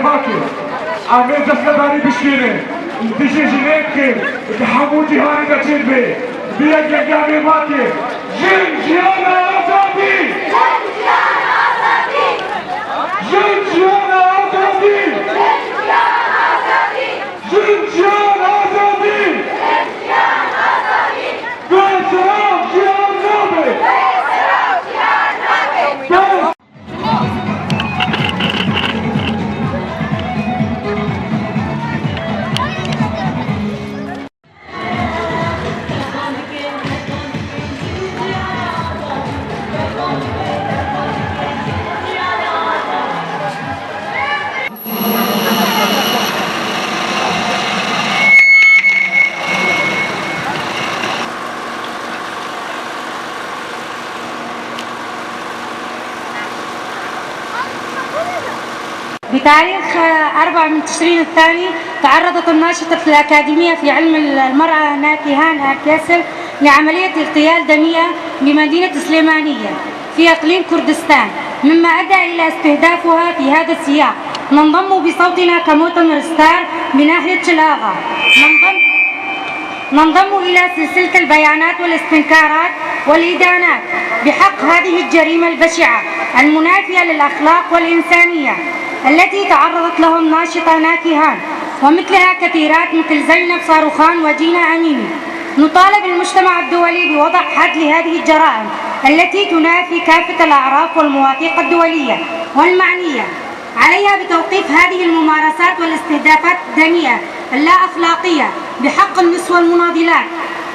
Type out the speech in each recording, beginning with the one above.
باكر عمل دستباری بشینه دیشه جنید که همون جهانی دچین به بیاد یکیانی باکر جن جیان آزادی جن جیان آزادی جن جیان آزادی بسرام جیان نابه بتاريخ 4 من تشرين الثاني تعرضت الناشطة الأكاديمية في علم المرأة ناكيهان أركيسل لعملية اغتيال دمية بمدينة سليمانية في إقليم كردستان، مما أدى إلى استهدافها في هذا السياق. ننضم بصوتنا كمؤتمر ستار بناحية شلاغة، ننضم إلى سلسلة البيانات والاستنكارات والإدانات بحق هذه الجريمة البشعة المنافية للأخلاق والإنسانية التي تعرضت لها الناشطة ناكيهان ومثلها كثيرات مثل زينب صاروخان ودينا أميني. نطالب المجتمع الدولي بوضع حد لهذه الجرائم التي تنافي كافة الأعراف والمواثيق الدولية والمعنية عليها بتوقيف هذه الممارسات والاستهدافات الدنيئة اللا أخلاقية بحق النسوة المناضلات.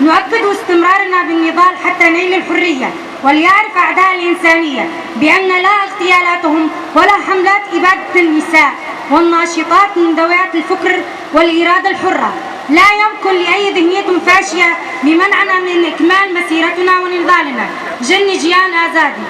نؤكد استمرارنا بالنضال حتى نيل الحرية، وليعرف أعداء الإنسانية بأن لا اغتيالاتهم ولا حملات إبادة النساء والناشطات من ذوات الفكر والإرادة الحرة لا يمكن لأي ذهنية فاشية بمنعنا من إكمال مسيرتنا ونضالنا. جن جيان آزادي.